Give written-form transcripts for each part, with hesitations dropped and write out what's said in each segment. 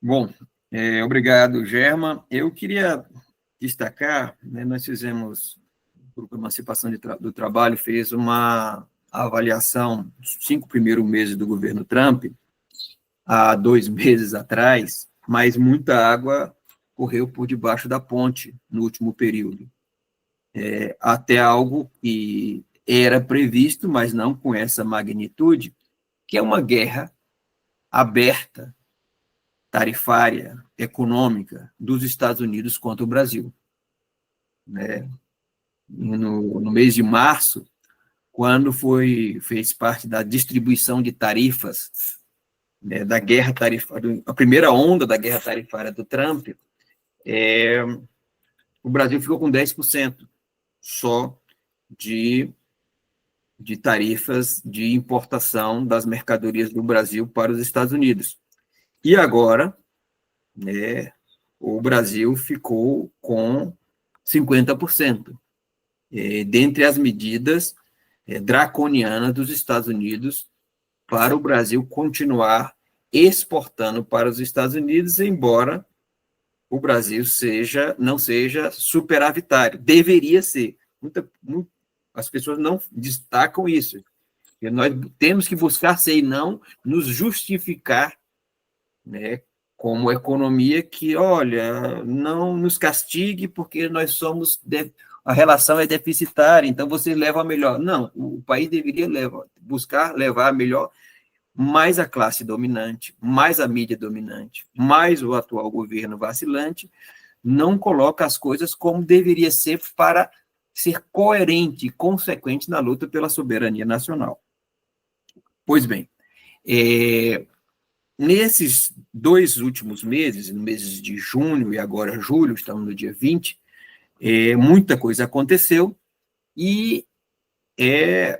Bom, obrigado, Germa. Eu queria destacar, né, nós fizemos, o Grupo Emancipação do Trabalho fez uma avaliação dos 5 primeiros meses do governo Trump, há 2 meses atrás, mas muita água correu por debaixo da ponte no último período. Até algo que era previsto, mas não com essa magnitude, que é uma guerra aberta, tarifária, econômica dos Estados Unidos contra o Brasil. Né? No mês de março, quando fez parte da distribuição de tarifas, né, da guerra tarifária, a primeira onda da guerra tarifária do Trump, o Brasil ficou com 10% só de tarifas de importação das mercadorias do Brasil para os Estados Unidos. E agora, né, o Brasil ficou com 50%. Dentre as medidas draconianas dos Estados Unidos para o Brasil continuar exportando para os Estados Unidos, embora o Brasil não seja superavitário. Deveria ser. As pessoas não destacam isso. E nós temos que buscar ser e não nos justificar, né, como economia que, olha, não nos castigue porque nós somos, a relação é deficitária, então vocês levam a melhor. Não, o país deveria buscar levar a melhor, mais a classe dominante, mais a mídia dominante, mais o atual governo vacilante, não coloca as coisas como deveria ser para ser coerente e consequente na luta pela soberania nacional. Pois bem, nesses 2 últimos meses, no mês de junho e agora julho, estamos no dia 20, muita coisa aconteceu e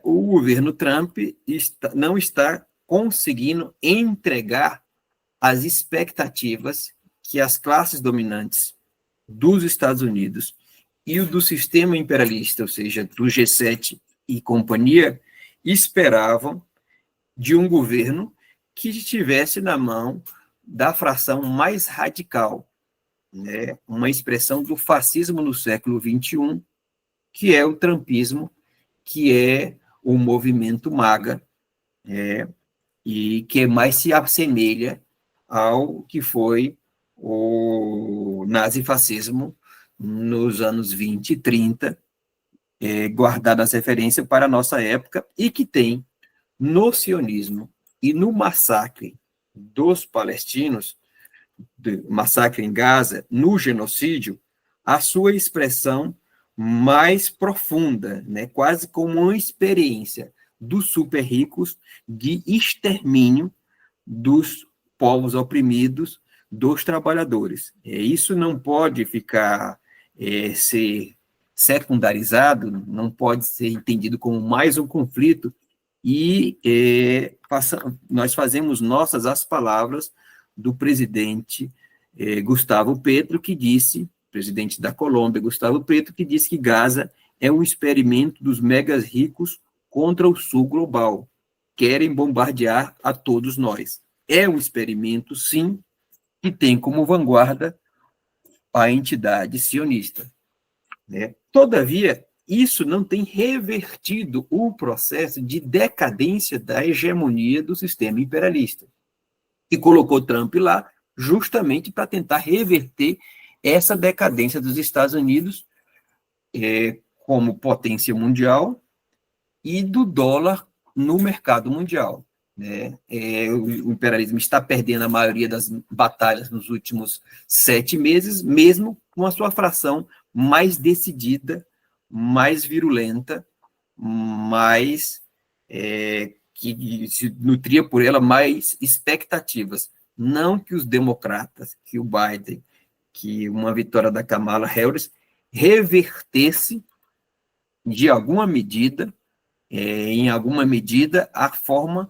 o governo Trump não está conseguindo entregar as expectativas que as classes dominantes dos Estados Unidos e o do sistema imperialista, ou seja, do G7 e companhia, esperavam de um governo que estivesse na mão da fração mais radical, né? Uma expressão do fascismo no século XXI, que é o trumpismo, que é o movimento MAGA, e que mais se assemelha ao que foi o nazifascismo nos anos 20 e 30, guardado as referências para a nossa época, e que tem no sionismo e no massacre dos palestinos, do massacre em Gaza, no genocídio, a sua expressão mais profunda, né, quase como uma experiência dos super ricos de extermínio dos povos oprimidos, dos trabalhadores. Isso não pode ficar ser secundarizado, não pode ser entendido como mais um conflito, e nós fazemos nossas as palavras do presidente Gustavo Petro, que disse, presidente da Colômbia, Gustavo Petro, que disse que Gaza é um experimento dos megas ricos contra o sul global. Querem bombardear a todos nós. É um experimento, sim, que tem como vanguarda a entidade sionista. Né? Todavia, isso não tem revertido o processo de decadência da hegemonia do sistema imperialista. E colocou Trump lá justamente para tentar reverter essa decadência dos Estados Unidos como potência mundial e do dólar no mercado mundial. Né? O imperialismo está perdendo a maioria das batalhas nos últimos 7 meses, mesmo com a sua fração mais decidida, mais virulenta, mais que se nutria por ela mais expectativas. Não que os democratas, que o Biden, que uma vitória da Kamala Harris revertesse de alguma medida, em alguma medida, a forma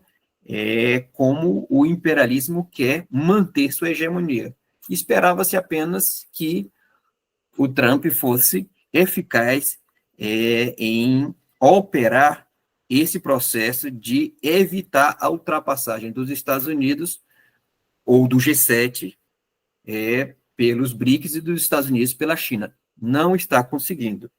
como o imperialismo quer manter sua hegemonia. Esperava-se apenas que o Trump fosse eficaz em operar esse processo de evitar a ultrapassagem dos Estados Unidos ou do G7 pelos BRICS e dos Estados Unidos pela China. Não está conseguindo.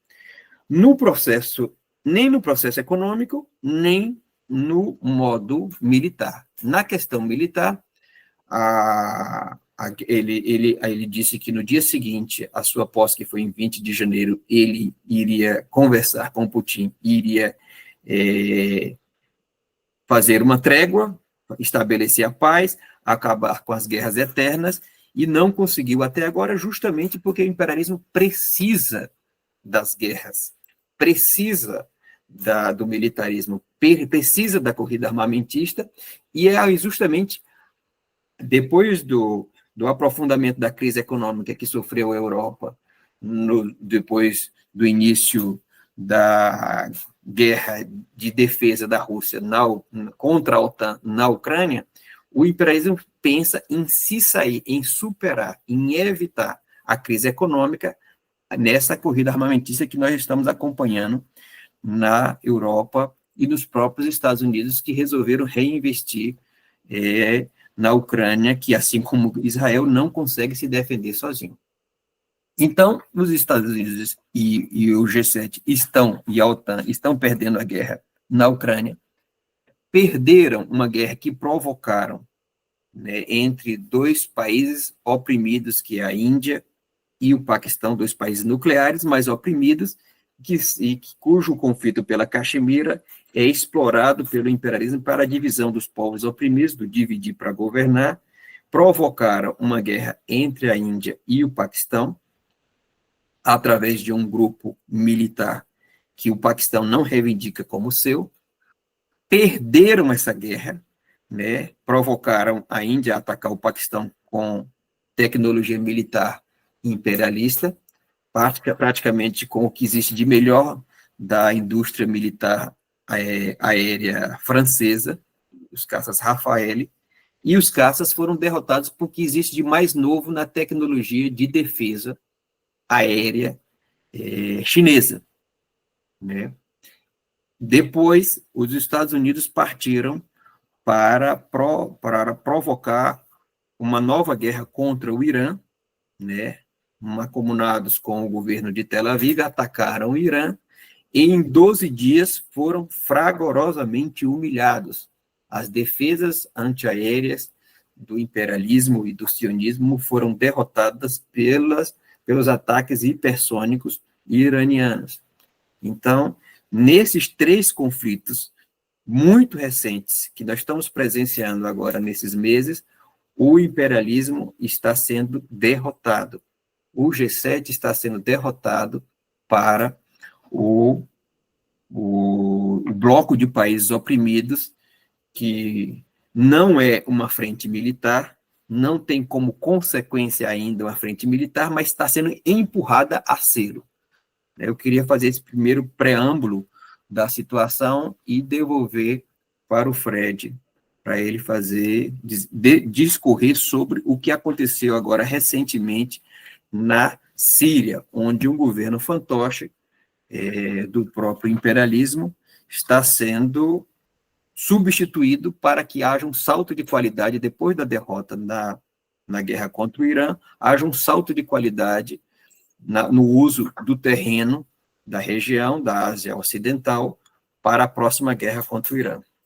No processo, nem no processo econômico, nem no modo militar. Na questão militar, ele disse que no dia seguinte, a sua posse, que foi em 20 de janeiro, ele iria conversar com Putin, iria fazer uma trégua, estabelecer a paz, acabar com as guerras eternas, e não conseguiu até agora, justamente porque o imperialismo precisa das guerras, precisa do militarismo, precisa da corrida armamentista, e é justamente depois do aprofundamento da crise econômica que sofreu a Europa, depois do início da guerra de defesa da Rússia contra a OTAN na Ucrânia, o imperialismo pensa em se sair, em superar, em evitar a crise econômica nessa corrida armamentista que nós estamos acompanhando na Europa e nos próprios Estados Unidos, que resolveram reinvestir na Ucrânia, que, assim como Israel, não consegue se defender sozinho. Então, os Estados Unidos e o G7 e a OTAN estão perdendo a guerra na Ucrânia, perderam uma guerra que provocaram, né, entre dois países oprimidos, que é a Índia e o Paquistão, dois países nucleares, mas oprimidos, cujo conflito pela Caxemira é explorado pelo imperialismo para a divisão dos povos oprimidos, do dividir para governar, provocaram uma guerra entre a Índia e o Paquistão, através de um grupo militar que o Paquistão não reivindica como seu, perderam essa guerra, né, provocaram a Índia a atacar o Paquistão com tecnologia militar imperialista, praticamente com o que existe de melhor da indústria militar aérea francesa, os caças Rafale, e os caças foram derrotados porque existe de mais novo na tecnologia de defesa aérea chinesa, né? Depois, os Estados Unidos partiram para provocar uma nova guerra contra o Irã, né? Mancomunados com o governo de Tel Aviv, atacaram o Irã, e em 12 dias foram fragorosamente humilhados. As defesas antiaéreas do imperialismo e do sionismo foram derrotadas pelos ataques hipersônicos iranianos. Então, nesses três conflitos muito recentes que nós estamos presenciando agora nesses meses, o imperialismo está sendo derrotado. O G7 está sendo derrotado para o bloco de países oprimidos, que não é uma frente militar, não tem como consequência ainda uma frente militar, mas está sendo empurrada a ser. Eu queria fazer esse primeiro preâmbulo da situação e devolver para o Fred, para ele discorrer sobre o que aconteceu agora recentemente na Síria, onde um governo fantoche do próprio imperialismo está sendo substituído para que haja um salto de qualidade depois da derrota na guerra contra o Irã, haja um salto de qualidade no uso do terreno da região da Ásia Ocidental para a próxima guerra contra o Irã.